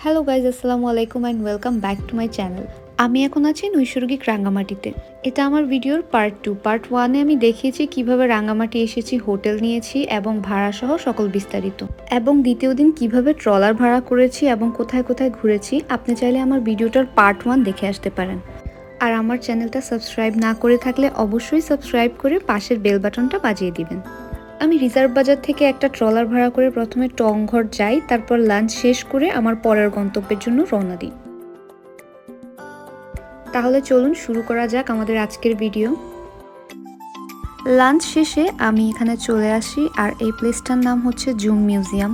Hello guys, আসসালামু আলাইকুম and welcome back to my channel. আমি এখন আছি নৈসর্গিক রাঙ্গামাটিতে। এটা আমার ভিডিওর পার্ট 2। পার্ট 1-এ আমি দেখিয়েছি কিভাবে রাঙ্গামাটি এসেছি, হোটেল নিয়েছি এবং ভাড়া সহ সকল বিস্তারিত, এবং দ্বিতীয় দিন কিভাবে ট্রলার ভাড়া করেছি এবং কোথায় কোথায় ঘুরেছি। আপনি চাইলে আমার ভিডিওটার পার্ট 1 দেখে আসতে পারেন। আর আমার চ্যানেলটা সাবস্ক্রাইব না করে থাকলে অবশ্যই সাবস্ক্রাইব করে পাশের বেল বাটনটা বাজিয়ে দিবেন। আমি রিজার্ভ বাজার থেকে একটা ট্রলার ভাড়া করে প্রথমে টংঘর যাই, তারপর লাঞ্চ শেষ করে আমার পরের গন্তব্যের জন্য রওনা দিই। তাহলে চলুন শুরু করা যাক আমাদের আজকের ভিডিও। লাঞ্চ শেষে আমি এখানে চলে আসি, আর এই প্লেসটার নাম হচ্ছে জুম মিউজিয়াম।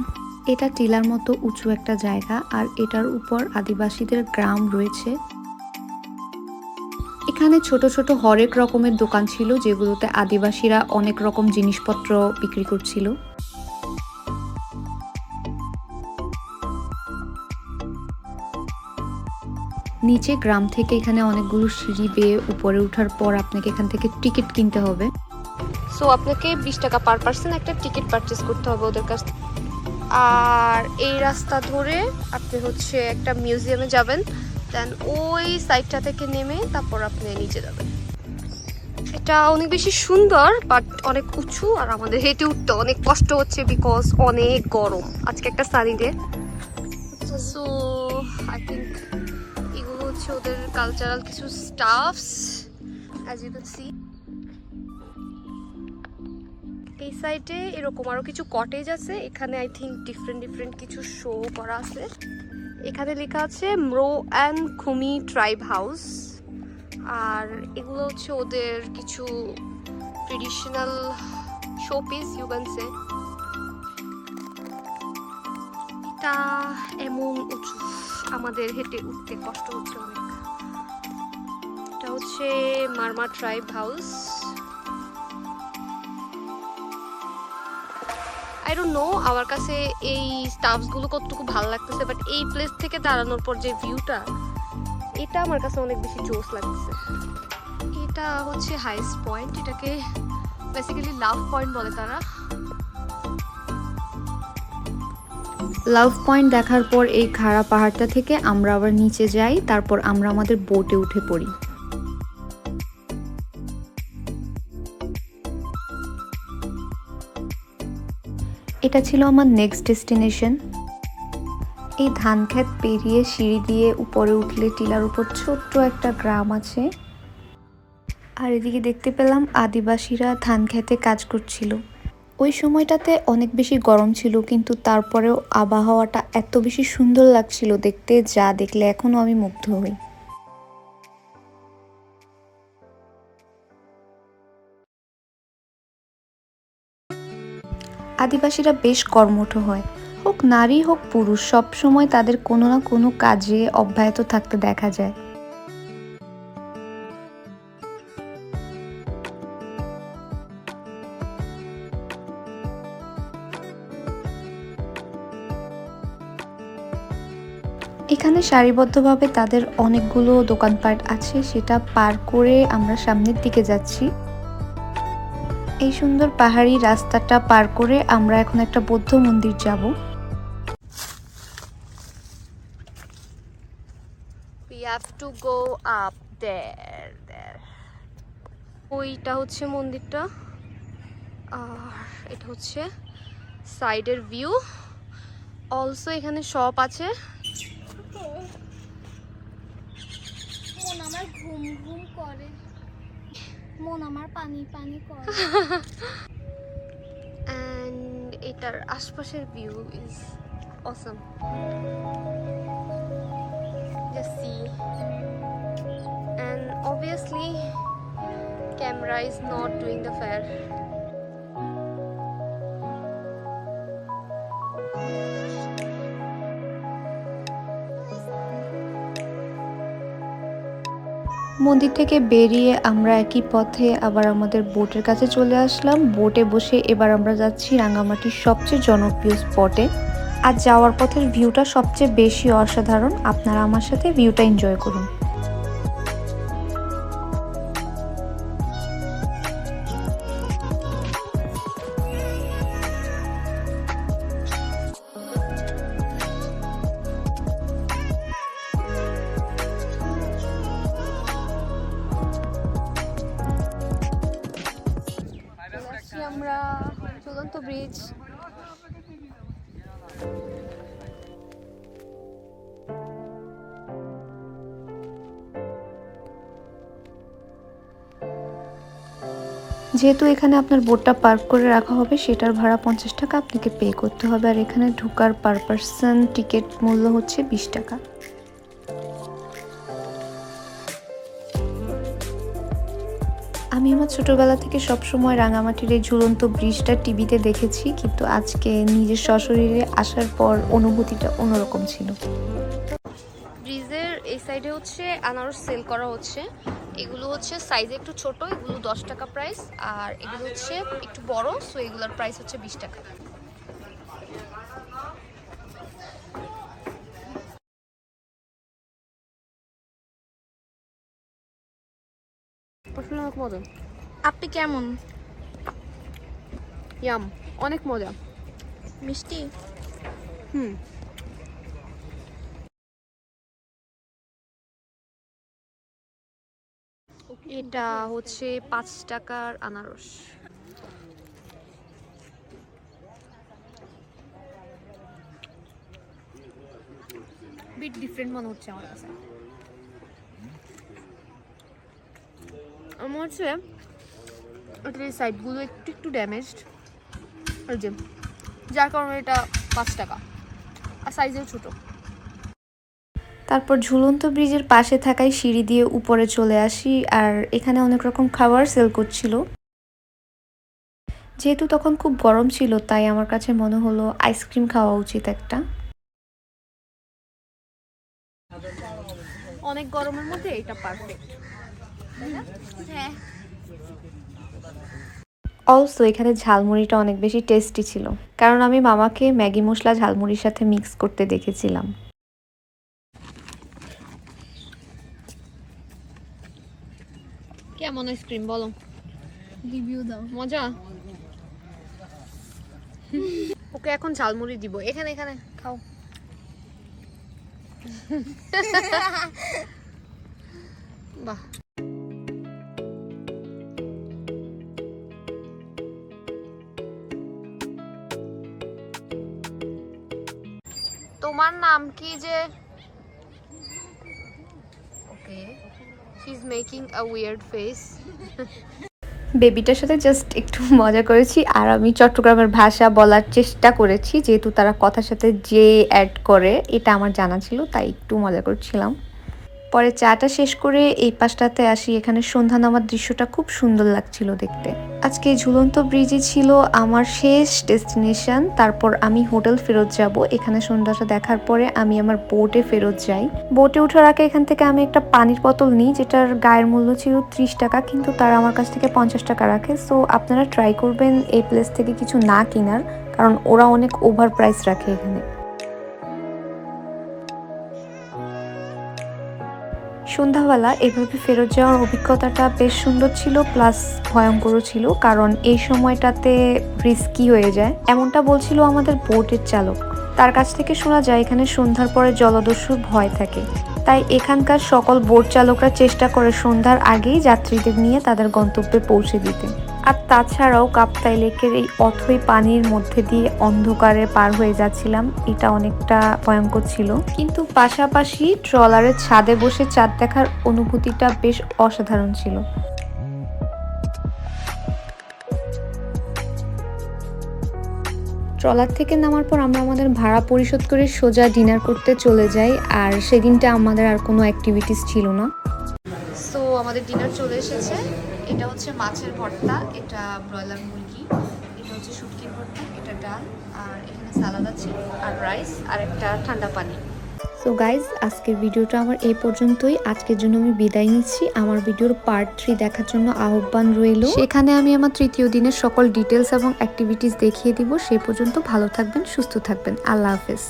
এটা টিলার মতো উঁচু একটা জায়গা, আর এটার উপর আদিবাসীদের গ্রাম রয়েছে। এখানে ছোট ছোট হরেক রকমের দোকান ছিল, যেগুলোতে আদিবাসীরা অনেক রকম জিনিসপত্র বিক্রি করছিল। নিচে গ্রাম থেকে এখানে অনেকগুলো সিঁড়ি বেয়ে উপরে ওঠার পর আপনাকে এখান থেকে টিকিট কিনতে হবে। সো আপনাকে 20 টাকা পার পার্সন একটা টিকিট পারচেজ করতে হবে ওদের কাছ থেকে। আর এই রাস্তা ধরে আপনি হচ্ছে একটা মিউজিয়ামে যাবেন, দেন ওই সাইডটা থেকে নেমে তারপর আপনি নিচে যাবেন। এটা অনেক বেশি সুন্দর বাট অনেক উঁচু, আর আমাদের হেঁটে উঠতে অনেক কষ্ট হচ্ছে বিকজ অনেক গরম। আজকে একটা sunny day. So I think এগুলো হচ্ছে ওদের কালচারাল কিছু stuffs, as you can see. এই সাইডে এরকম আরো কিছু কটেজ আছে, এখানে আই থিঙ্ক ডিফারেন্ট কিছু শো করা আছে। এখানে লেখা আছে Mro and Khumi tribe house, আর এগুলো হচ্ছে ওদের কিছু traditional showpiece you can say. এটা এমন উঁচু, আমাদের হেঁটে উঠতে কষ্ট হচ্ছে অনেক। এটা হচ্ছে Marma tribe house. I don't know আমার কাছে এই স্টাফসগুলো কতটুকু ভালো লাগতেছে, বাট এই প্লেস থেকে দাঁড়ানোর পর যে ভিউটা, এটা আমার কাছে অনেক বেশি জোস লাগতেছে। এটা হচ্ছে হাইস্ট পয়েন্ট, এটাকে বেসিক্যালি লাভ পয়েন্ট বলে তারা। লাভ পয়েন্ট দেখার পর এই খাড়া পাহাড়টা থেকে আমরা আবার নিচে যাই, তারপর আমরা আমাদের বোটে উঠে পড়ি। এটা ছিল আমার নেক্সট ডেস্টিনেশন। এই ধান ক্ষেত পেরিয়ে সিঁড়ি দিয়ে উপরে উঠলে টিলার উপর ছোট্ট একটা গ্রাম আছে, আর এদিকে দেখতে পেলাম আদিবাসীরা ধান ক্ষেতে কাজ করছিল। ওই সময়টাতে অনেক বেশি গরম ছিল, কিন্তু তারপরেও আবহাওয়াটা এত বেশি সুন্দর লাগছিল দেখতে, যা দেখলে এখনো আমি মুগ্ধ হই। আদিবাসীরা বেশ কর্মঠ হয়, হোক নারী হোক পুরুষ, সব সময় তাদের কোনো না কোনো কাজে অব্যাহত থাকতে দেখা যায়। এখানে সারিবদ্ধভাবে তাদের অনেকগুলো দোকানপাট আছে, সেটা পার করে আমরা সামনের দিকে যাচ্ছি। এই সুন্দর পাহাড়ি রাস্তাটা পার করে আমরা এখন একটা বৌদ্ধ মন্দির যাব। We have to go up there. ওইটা হচ্ছে মন্দিরটা, আর এটা হচ্ছে সাইডের ভিউ। অলসো এখানে শপ আছে। মন আমার ঘুম ঘুম করে, মন আমার পানি পানি করে। অ্যান্ড এটার আশপাশের view is Assam. Just see. And obviously camera is not doing the fair. মন্দির থেকে বেরিয়ে আমরা একই পথে আবার আমাদের বোটের কাছে চলে আসলাম। বোটে বসে এবার আমরা যাচ্ছি রাঙ্গামাটির সবচেয়ে জনপ্রিয় স্পটে। আর যাওয়ার পথের ভিউটা সবচেয়ে বেশি অসাধারণ। আপনারা আমার সাথে ভিউটা এনজয় করুন। ব্রিজ। যেহেতু এখানে আপনার বোটটা পার্ক করে রাখা হবে, সেটার ভাড়া 50 টাকা আপনাকে পে করতে হবে। আর এখানে ঢোকার পার পার্সন টিকিট মূল্য হচ্ছে 20 টাকা। আমি আমার ছোটবেলা থেকে সবসময় রাঙামাটির এই ঝুলন্ত ব্রিজটা টিভিতে দেখেছি, কিন্তু আজকে নিজের সশরীরে আসার পর অনুভূতিটা অন্যরকম ছিল। ব্রিজের এই সাইডে হচ্ছে আনারস সেল করা হচ্ছে। এগুলো হচ্ছে সাইজে একটু ছোট, এগুলো 10 টাকা প্রাইস, আর এগুলো হচ্ছে একটু বড়, সো এগুলোর প্রাইস হচ্ছে 20 টাকা। অনেক মজা। আপনি কেমন? ইয়াম, অনেক মজা। মিষ্টি? হুম। এটা হচ্ছে 5 টাকার আনারস। বিট ডিফারেন্ট মনে হচ্ছে আমার কাছে। আমার হচ্ছে এটার এই সাইডগুলো একটু একটু ড্যামেজড, ওই যে যার কারণে এটা 5 টাকা, আর সাইজেও ছোট। তারপর ঝুলন্ত ব্রিজের পাশে থাকায় সিঁড়ি দিয়ে উপরে চলে আসি, আর এখানে অনেক রকম খাবার সেল করছিল। যেহেতু তখন খুব গরম ছিল, তাই আমার কাছে মনে হলো আইসক্রিম খাওয়া উচিত একটা। অনেক গরমের মধ্যে এটা পারফেক্ট। হ্যাঁ। অলসো এখানে ঝালমুড়িটা অনেক বেশি টেস্টি ছিল, কারণ আমি মামাকে ম্যাগি মশলা ঝালমুড়ির সাথে মিক্স করতে দেখেছিলাম। কেমন আইসক্রিম বলো? রিভিউ দাও। মজা। ওকে এখন ঝালমুড়ি দিব। এখানে এখানে খাও। বাহ। তোমার নাম কি যে? Okay, she is making a weird face. বেবিটার সাথে জাস্ট একটু মজা করেছি, আর আমি চট্টগ্রামের ভাষা বলার চেষ্টা করেছি, যেহেতু তারা কথার সাথে যে অ্যাড করে এটা আমার জানা ছিল, তাই একটু মজা করছিলাম। পরে চাটা শেষ করে এই পাশটাতে আসি, এখানে সন্ধ্যা নামার দৃশ্যটা খুব সুন্দর লাগছিল দেখতে। আজকে ঝুলন্ত ব্রিজই ছিল আমার শেষ ডেস্টিনেশন। তারপর আমি হোটেল ফেরত যাব। এখানে সন্ধ্যাটা দেখার পরে আমি আমার বোটে ফেরত যাই। বোটে ওঠার আগে এখান থেকে আমি একটা পানির বোতল নিই, যেটার গায়ের মূল্য ছিল 30 টাকা, কিন্তু তারা আমার কাছ থেকে 50 টাকা রাখে। সো আপনারা ট্রাই করবেন এই প্লেস থেকে কিছু না কেনার, কারণ ওরা অনেক ওভার প্রাইস রাখে এখানে। সন্ধ্যাবেলা এভাবে ফেরত যাওয়ার অভিজ্ঞতাটা বেশ সুন্দর ছিল, প্লাস ভয়ঙ্করও ছিল, কারণ এই সময়টাতে রিস্কি হয়ে যায়, এমনটা বলছিল আমাদের বোটের চালক। তার কাছ থেকে শোনা যায় এখানে সন্ধ্যার পরে জলদস্যুর ভয় থাকে, তাই এখানকার সকল বোট চালকরা চেষ্টা করে সন্ধ্যার আগেই যাত্রীদের নিয়ে তাদের গন্তব্যে পৌঁছে দিতে। আর তাছাড়াও কাপ্তাই লেকের এই অথই পানির মধ্যে দিয়ে অন্ধকারে পার হয়ে যাচ্ছিলাম, এটা অনেকটা ভয়ঙ্কর ছিল, কিন্তু পাশাপাশি ট্রলারের ছাদে বসে চাঁদ দেখার অনুভূতিটা বেশ অসাধারণ ছিল। ট্রলার থেকে নামার পর আমরা আমাদের ভাড়া পরিশোধ করে সোজা ডিনার করতে চলে যাই, আর সেদিনটা আমাদের আর কোনো অ্যাক্টিভিটিস ছিল না। সো আমাদের ডিনার চলে এসেছে। এটা হচ্ছে মাছের ভর্তা, এটা ব্রয়লার মুরগি, এটা হচ্ছে শুটকির ভর্তা, এটা ডাল, আর এখানে সালাদ আছে, আর রাইস, আর একটা ঠান্ডা পানি। সো গাইজ, আজকের ভিডিওটা আমার এই পর্যন্তই। আজকের জন্য আমি বিদায় নিচ্ছি। আমার ভিডিওর পার্ট 3 দেখার জন্য আহ্বান রইল। সেখানে আমি আমার তৃতীয় দিনের সকল ডিটেলস এবং অ্যাক্টিভিটিস দেখিয়ে দিব। সে পর্যন্ত ভালো থাকবেন, সুস্থ থাকবেন। আল্লাহ হাফেজ।